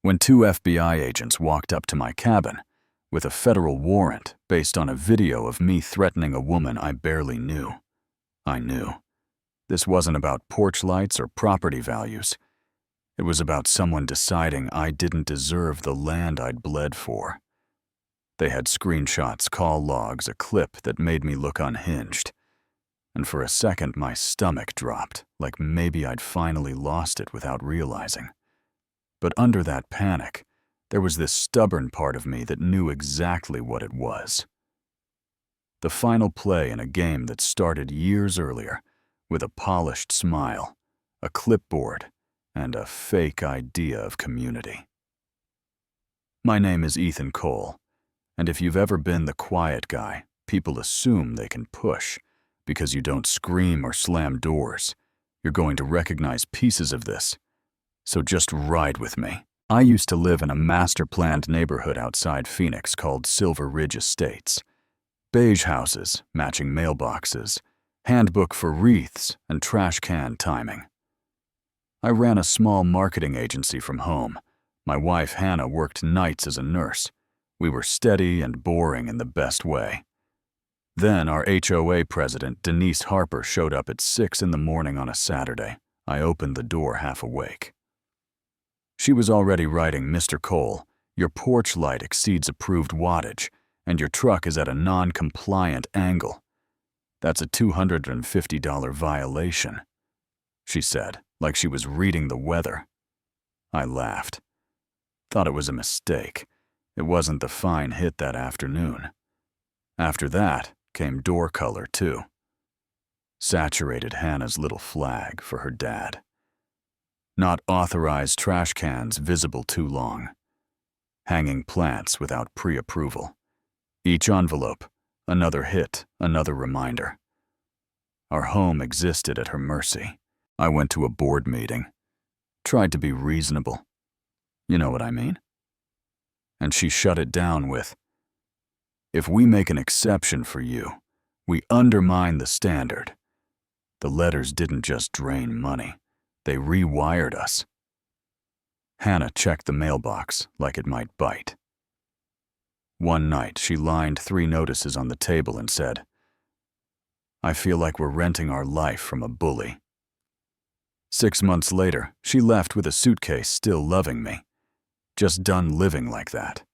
when two FBI agents walked up to my cabin with a federal warrant based on a video of me threatening a woman I barely knew. I knew. This wasn't about porch lights or property values. It was about someone deciding I didn't deserve the land I'd bled for. They had screenshots, call logs, a clip that made me look unhinged. And for a second, my stomach dropped, like maybe I'd finally lost it without realizing. But under that panic, there was this stubborn part of me that knew exactly what it was. The final play in a game that started years earlier, with a polished smile, a clipboard, and a fake idea of community. My name is Ethan Cole, and if you've ever been the quiet guy people assume they can push because you don't scream or slam doors, you're going to recognize pieces of this. So just ride with me. I used to live in a master-planned neighborhood outside Phoenix called Silver Ridge Estates. Beige houses, matching mailboxes, handbook for wreaths, and trash can timing. I ran a small marketing agency from home. My wife, Hannah, worked nights as a nurse. We were steady and boring in the best way. Then our HOA president, Denise Harper, showed up at 6 in the morning on a Saturday. I opened the door half awake. She was already writing, "Mr. Cole, your porch light exceeds approved wattage, and your truck is at a non-compliant angle. That's a $250 violation," she said, like she was reading the weather. I laughed. Thought it was a mistake. It wasn't the fine hit that afternoon. After that came door color, too. Saturated Hannah's little flag for her dad. Not authorized trash cans visible too long. Hanging plants without pre-approval. Each envelope, another hit, another reminder. Our home existed at her mercy. I went to a board meeting. Tried to be reasonable. You know what I mean? And she shut it down with, "If we make an exception for you, we undermine the standard." The letters didn't just drain money. They rewired us. Hannah checked the mailbox like it might bite. One night, she lined 3 notices on the table and said, "I feel like we're renting our life from a bully." 6 months later, she left with a suitcase still loving me. Just done living like that.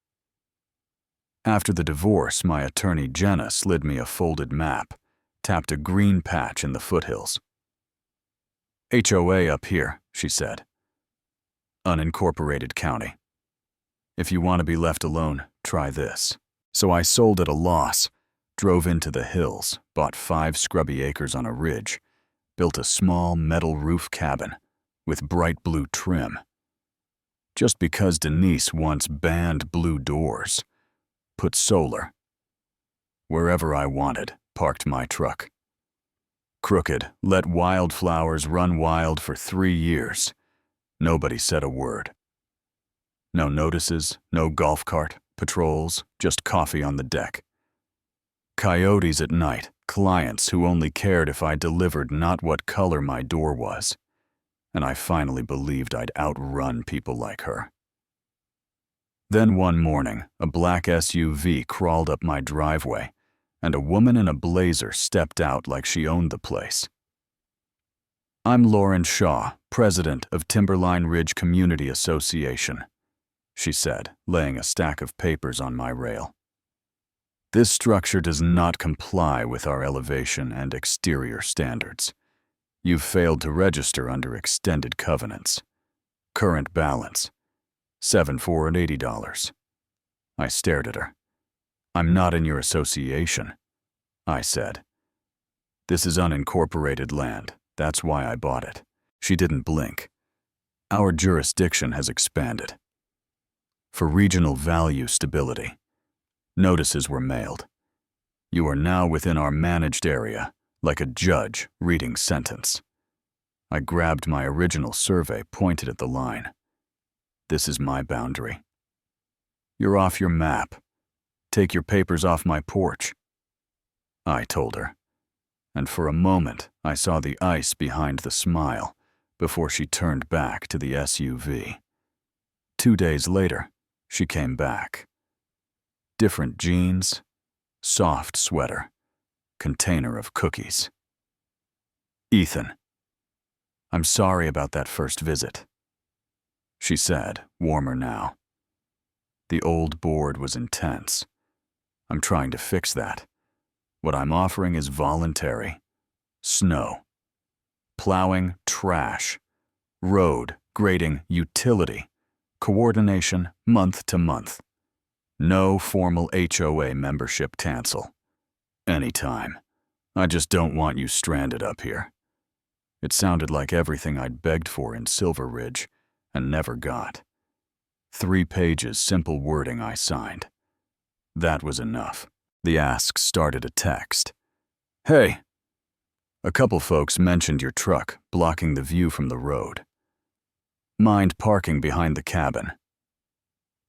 After the divorce, my attorney Jenna slid me a folded map, tapped a green patch in the foothills. "HOA up here," she said. "Unincorporated county. If you want to be left alone, try this." So I sold at a loss, drove into the hills, bought 5 scrubby acres on a ridge, built a small metal roof cabin with bright blue trim. Just because Denise once banned blue doors, put solar. Wherever I wanted, parked my truck. Crooked, let wildflowers run wild for 3 years. Nobody said a word. No notices, no golf cart, patrols, just coffee on the deck. Coyotes at night, clients who only cared if I delivered not what color my door was. And I finally believed I'd outrun people like her. Then one morning, a black SUV crawled up my driveway, and a woman in a blazer stepped out like she owned the place. "I'm Lauren Shaw, president of Timberline Ridge Community Association," she said, laying a stack of papers on my rail. "This structure does not comply with our elevation and exterior standards. You've failed to register under extended covenants. Current balance, $7,480. I stared at her. "I'm not in your association," I said. "This is unincorporated land. That's why I bought it." She didn't blink. "Our jurisdiction has expanded. For regional value stability." Notices were mailed. "You are now within our managed area, like a judge reading sentence." I grabbed my original survey, pointed at the line. "This is my boundary. You're off your map. Take your papers off my porch," I told her. And for a moment, I saw the ice behind the smile before she turned back to the SUV. 2 days later, she came back. Different jeans, soft sweater, container of cookies. "Ethan, I'm sorry about that first visit," she said, warmer now. "The old board was intense. I'm trying to fix that. What I'm offering is voluntary. Snow, plowing, trash, road, grading, utility, coordination month to month. No formal HOA membership cancel. Anytime. I just don't want you stranded up here." It sounded like everything I'd begged for in Silver Ridge and never got. 3 pages simple wording I signed. That was enough. The ask started a text. "Hey, a couple folks mentioned your truck blocking the view from the road. Mind parking behind the cabin?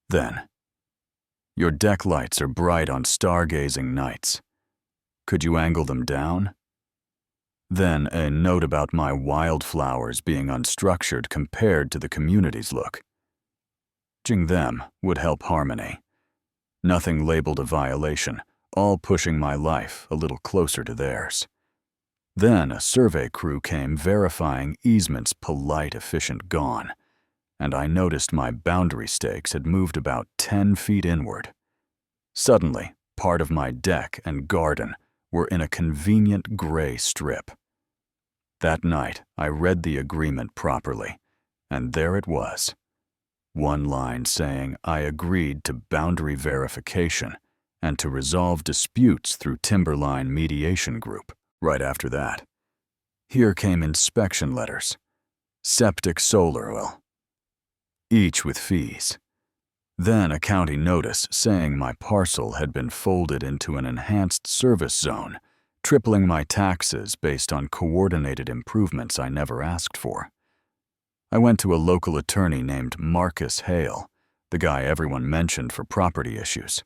Then, your deck lights are bright on stargazing nights. Could you angle them down? Then a note about my wildflowers being unstructured compared to the community's look. Changing them would help harmony. Nothing labeled a violation, all pushing my life a little closer to theirs." Then a survey crew came verifying easements polite, efficient, gone, and I noticed my boundary stakes had moved about 10 feet inward. Suddenly, part of my deck and garden were in a convenient gray strip. That night, I read the agreement properly, and there it was. One line saying I agreed to boundary verification and to resolve disputes through Timberline Mediation Group. Right after that, here came inspection letters, septic solar oil, each with fees. Then a county notice saying my parcel had been folded into an enhanced service zone, tripling my taxes based on coordinated improvements I never asked for. I went to a local attorney named Marcus Hale, the guy everyone mentioned for property issues.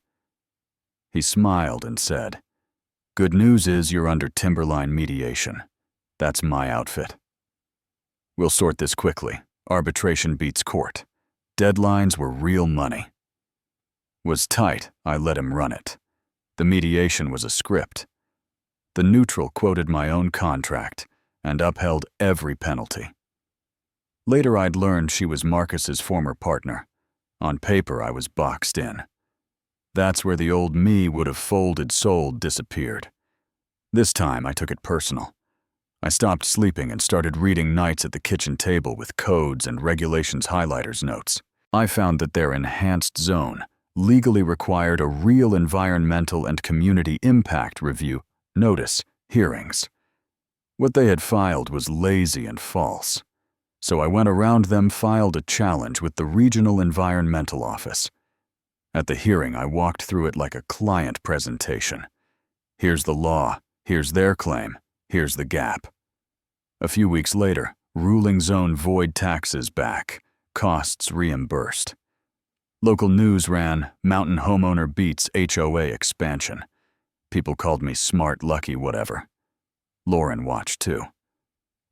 He smiled and said, "Good news is you're under Timberline mediation. That's my outfit. We'll sort this quickly. Arbitration beats court. Deadlines were real money." Was tight, I let him run it. The mediation was a script. The neutral quoted my own contract and upheld every penalty. Later I'd learned she was Marcus's former partner. On paper I was boxed in. That's where the old me would have folded, sold, disappeared. This time I took it personal. I stopped sleeping and started reading nights at the kitchen table with codes and regulations highlighters notes. I found that their enhanced zone legally required a real environmental and community impact review, notice, hearings. What they had filed was lazy and false. So I went around them, filed a challenge with the Regional Environmental Office. At the hearing, I walked through it like a client presentation. Here's the law, here's their claim, here's the gap. A few weeks later, ruling zone void taxes back, costs reimbursed. Local news ran, "Mountain homeowner beats HOA expansion." People called me smart, lucky, whatever. Lauren watched too.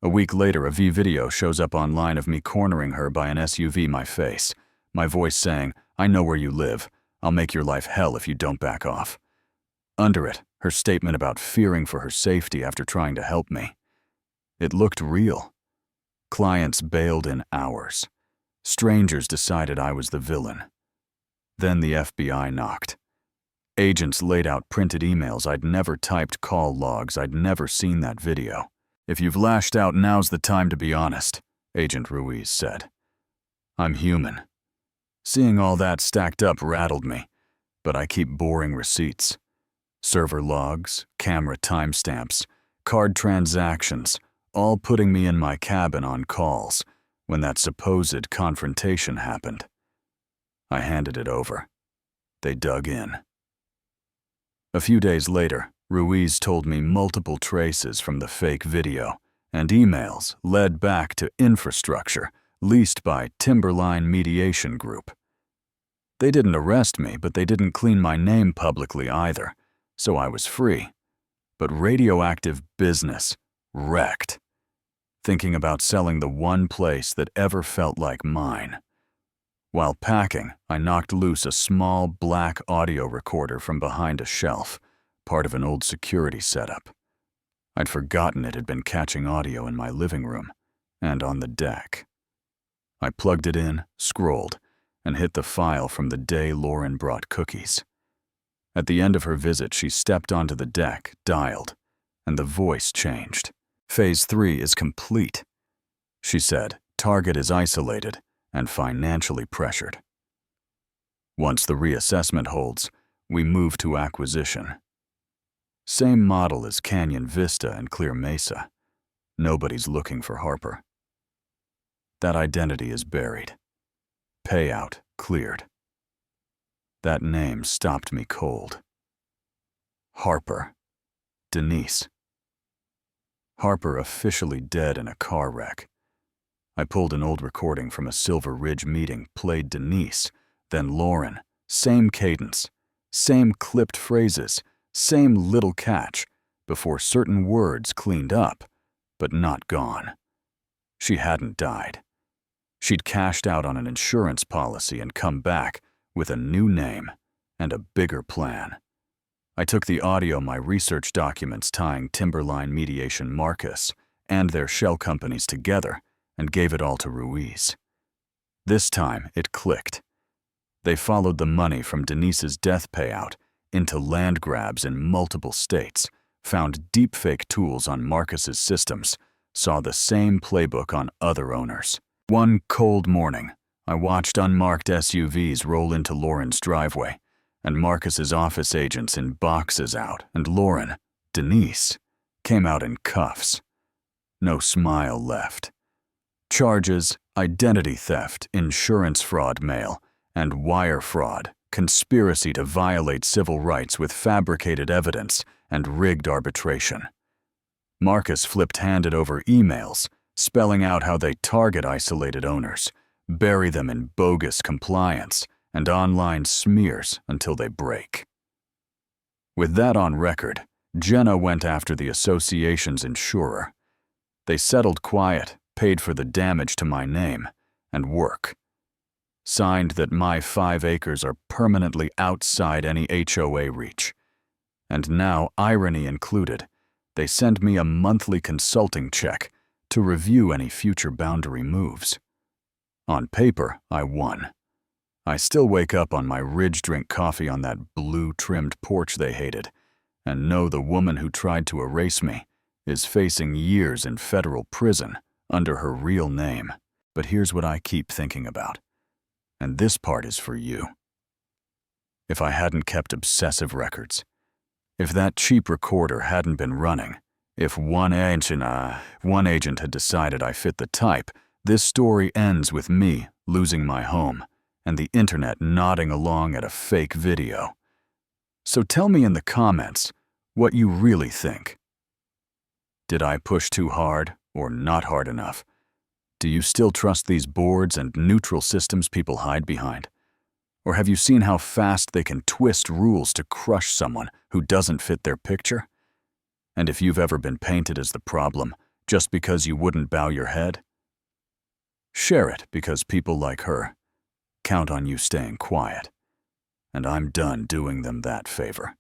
A week later, a video shows up online of me cornering her by an SUV my face, my voice saying, "I know where you live. I'll make your life hell if you don't back off." Under it, her statement about fearing for her safety after trying to help me. It looked real. Clients bailed in hours. Strangers decided I was the villain. Then the FBI knocked. Agents laid out printed emails I'd never typed, call logs I'd never seen that video. "If you've lashed out, now's the time to be honest," Agent Ruiz said. I'm human. Seeing all that stacked up rattled me, but I keep boring receipts. Server logs, camera timestamps, card transactions, all putting me in my cabin on calls when that supposed confrontation happened. I handed it over. They dug in. A few days later, Ruiz told me multiple traces from the fake video and emails led back to infrastructure leased by Timberline Mediation Group. They didn't arrest me, but they didn't clean my name publicly either, so I was free. But radioactive business wrecked. Thinking about selling the one place that ever felt like mine. While packing, I knocked loose a small black audio recorder from behind a shelf, part of an old security setup. I'd forgotten it had been catching audio in my living room and on the deck. I plugged it in, scrolled, and hit the file from the day Lauren brought cookies. At the end of her visit, she stepped onto the deck, dialed, and the voice changed. "Phase 3 is complete," she said. "Target is isolated and financially pressured. Once the reassessment holds, we move to acquisition. Same model as Canyon Vista and Clear Mesa. Nobody's looking for Harper. That identity is buried. Payout cleared." That name stopped me cold. Harper. Denise. Harper officially dead in a car wreck. I pulled an old recording from a Silver Ridge meeting, played Denise, then Lauren. Same cadence, same clipped phrases, same little catch, before certain words cleaned up, but not gone. She hadn't died. She'd cashed out on an insurance policy and come back with a new name and a bigger plan. I took the audio, my research documents tying Timberline Mediation Marcus and their shell companies together, and gave it all to Ruiz. This time, it clicked. They followed the money from Denise's death payout into land grabs in multiple states, found deepfake tools on Marcus's systems, saw the same playbook on other owners. One cold morning, I watched unmarked SUVs roll into Lauren's driveway, and Marcus's office agents in boxes out, and Lauren, Denise, came out in cuffs. No smile left. Charges: identity theft, insurance fraud mail, and wire fraud, conspiracy to violate civil rights with fabricated evidence and rigged arbitration. Marcus flipped-handed over emails, spelling out how they target isolated owners, bury them in bogus compliance, and online smears until they break. With that on record, Jenna went after the association's insurer. They settled quiet, paid for the damage to my name and work. Signed that my 5 acres are permanently outside any HOA reach. And now, irony included, they send me a monthly consulting check to review any future boundary moves. On paper, I won. I still wake up on my ridge, drink coffee on that blue-trimmed porch they hated, and know the woman who tried to erase me is facing years in federal prison under her real name. But here's what I keep thinking about, and this part is for you. If I hadn't kept obsessive records, if that cheap recorder hadn't been running, if one agent had decided I fit the type, this story ends with me losing my home and the internet nodding along at a fake video. So tell me in the comments what you really think. Did I push too hard or not hard enough? Do you still trust these boards and neutral systems people hide behind? Or have you seen how fast they can twist rules to crush someone who doesn't fit their picture? And if you've ever been painted as the problem just because you wouldn't bow your head, share it, because people like her count on you staying quiet. And I'm done doing them that favor.